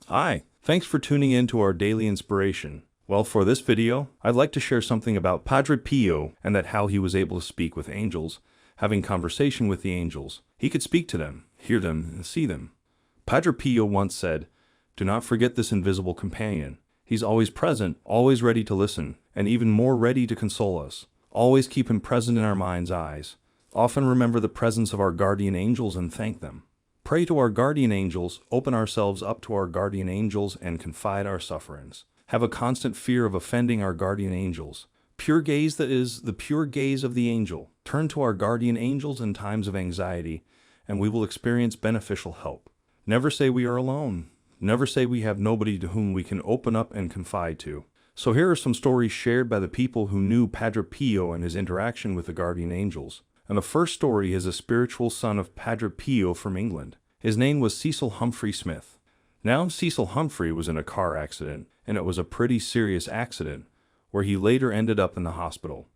Hi, thanks for tuning in to our daily inspiration. Well, for this video, I'd like to share something about Padre Pio and that how he was able to speak with angels, having conversation with the angels. He could speak to them, hear them, and see them. Padre Pio once said, "Do not forget this invisible companion. He's always present, always ready to listen, and even more ready to console us. Always keep him present in our mind's eyes. Often remember the presence of our guardian angels and thank them. Pray to our guardian angels, open ourselves up to our guardian angels, and confide our sufferings. Have a constant fear of offending our guardian angels. Pure gaze, that is, the pure gaze of the angel. Turn to our guardian angels in times of anxiety, and we will experience beneficial help. Never say we are alone. Never say we have nobody to whom we can open up and confide to." So here are some stories shared by the people who knew Padre Pio and his interaction with the guardian angels. And the first story is a spiritual son of Padre Pio from England. His name was Cecil Humphrey Smith. Now, Cecil Humphrey was in a car accident, and it was a pretty serious accident, where he later ended up in the hospital.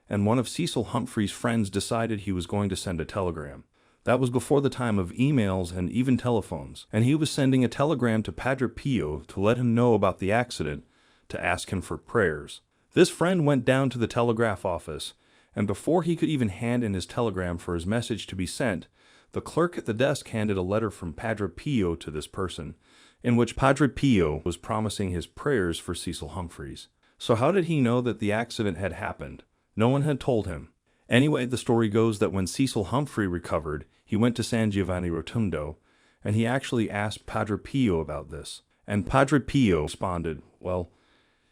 And one of Cecil Humphrey's friends decided he was going to send a telegram. That was before the time of emails and even telephones, and he was sending a telegram to Padre Pio to let him know about the accident, to ask him for prayers. This friend went down to the telegraph office, and before he could even hand in his telegram for his message to be sent, the clerk at the desk handed a letter from Padre Pio to this person, in which Padre Pio was promising his prayers for Cecil Humphreys. So how did he know that the accident had happened? No one had told him. Anyway, the story goes that when Cecil Humphrey recovered, he went to San Giovanni Rotondo, and he actually asked Padre Pio about this. And Padre Pio responded, "Well,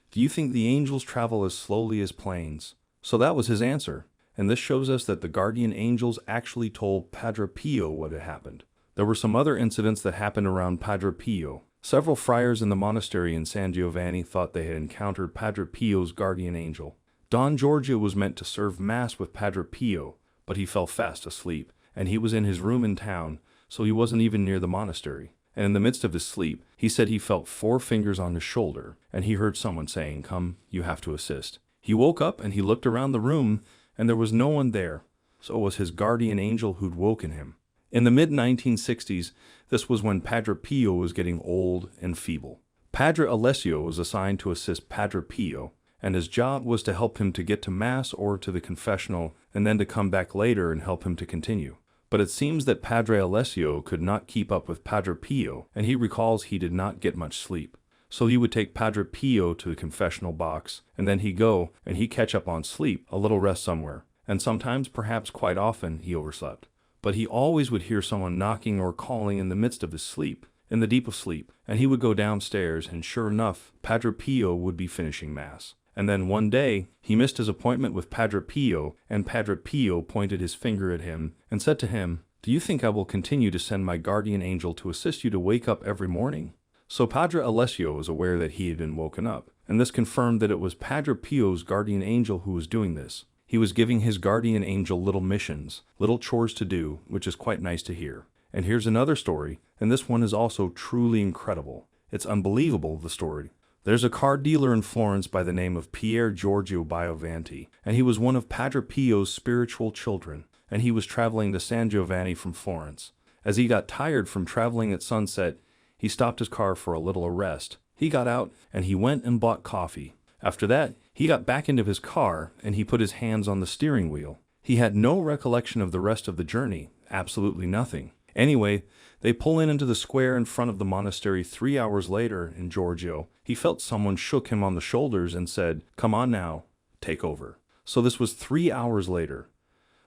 do you think the angels travel as slowly as planes?" So that was his answer. And this shows us that the guardian angels actually told Padre Pio what had happened. There were some other incidents that happened around Padre Pio. Several friars in the monastery in San Giovanni thought they had encountered Padre Pio's guardian angel. Don Giorgio was meant to serve Mass with Padre Pio, but he fell fast asleep, and he was in his room in town, so he wasn't even near the monastery. And in the midst of his sleep, he said he felt 4 fingers on his shoulder, and he heard someone saying, "Come, you have to assist." He woke up and he looked around the room, and there was no one there, so it was his guardian angel who'd woken him. In the mid-1960s, this was when Padre Pio was getting old and feeble. Padre Alessio was assigned to assist Padre Pio, and his job was to help him to get to Mass or to the confessional, and then to come back later and help him to continue. But it seems that Padre Alessio could not keep up with Padre Pio, and he recalls he did not get much sleep. So he would take Padre Pio to the confessional box, and then he'd go and he'd catch up on sleep, a little rest somewhere. And sometimes, perhaps quite often, he overslept. But he always would hear someone knocking or calling in the midst of his sleep, in the deep of sleep, and he would go downstairs, and sure enough, Padre Pio would be finishing Mass. And then one day, he missed his appointment with Padre Pio, and Padre Pio pointed his finger at him and said to him, "Do you think I will continue to send my guardian angel to assist you to wake up every morning?" So Padre Alessio was aware that he had been woken up, and this confirmed that it was Padre Pio's guardian angel who was doing this. He was giving his guardian angel little missions, little chores to do, which is quite nice to hear. And here's another story, and this one is also truly incredible. It's unbelievable, the story. There's a car dealer in Florence by the name of Pier Giorgio Biovanti, and he was one of Padre Pio's spiritual children, and he was traveling to San Giovanni from Florence. As he got tired from traveling at sunset, he stopped his car for a little rest. He got out, and he went and bought coffee. After that, he got back into his car, and he put his hands on the steering wheel. He had no recollection of the rest of the journey, absolutely nothing. Anyway, they pull into the square in front of the monastery 3 hours later, and Giorgio, he felt someone shook him on the shoulders and said, "Come on now, take over." So this was 3 hours later.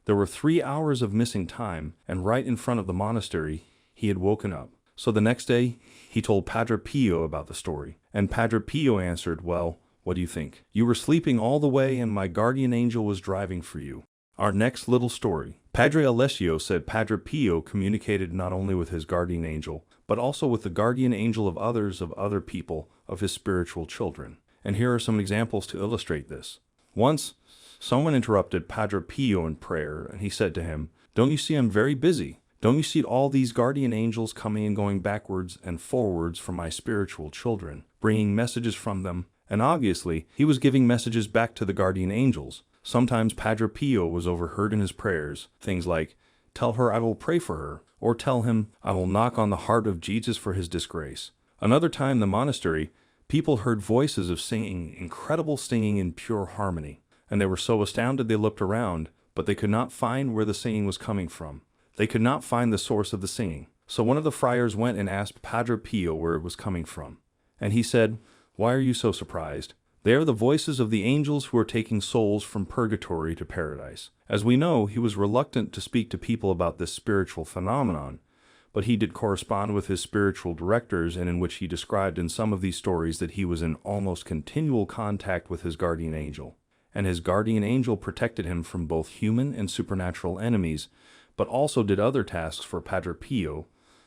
There were 3 hours of missing time, and right in front of the monastery, he had woken up. So the next day, he told Padre Pio about the story, and Padre Pio answered, "Well, what do you think? You were sleeping all the way and my guardian angel was driving for you." Our next little story. Padre Alessio said Padre Pio communicated not only with his guardian angel, but also with the guardian angel of other people, of his spiritual children. And here are some examples to illustrate this. Once, someone interrupted Padre Pio in prayer, and he said to him, "Don't you see I'm very busy? Don't you see all these guardian angels coming and going backwards and forwards from my spiritual children, bringing messages from them?" And obviously, he was giving messages back to the guardian angels. Sometimes Padre Pio was overheard in his prayers, things like, "Tell her I will pray for her," or tell him, "I will knock on the heart of Jesus for his disgrace." Another time in the monastery, people heard voices of singing, incredible singing in pure harmony, and they were so astounded they looked around, but they could not find where the singing was coming from. They could not find the source of the singing. So one of the friars went and asked Padre Pio where it was coming from. And he said, "Why are you so surprised? They are the voices of the angels who are taking souls from purgatory to paradise." As we know, he was reluctant to speak to people about this spiritual phenomenon, but he did correspond with his spiritual directors, and in which he described in some of these stories that he was in almost continual contact with his guardian angel. And his guardian angel protected him from both human and supernatural enemies, but also did other tasks for Padre Pio,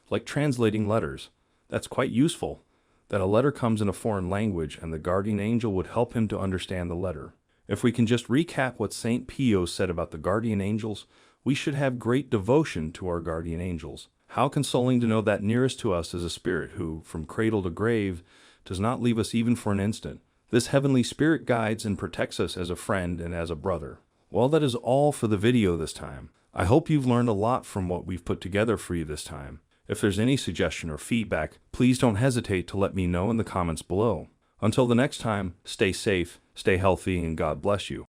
like translating letters. That's quite useful, that a letter comes in a foreign language and the guardian angel would help him to understand the letter. If we can just recap what Saint Pio said about the guardian angels, we should have great devotion to our guardian angels. How consoling to know that nearest to us is a spirit who, from cradle to grave, does not leave us even for an instant. This heavenly spirit guides and protects us as a friend and as a brother. Well, that is all for the video this time. I hope you've learned a lot from what we've put together for you this time. If there's any suggestion or feedback, please don't hesitate to let me know in the comments below. Until the next time, stay safe, stay healthy, and God bless you.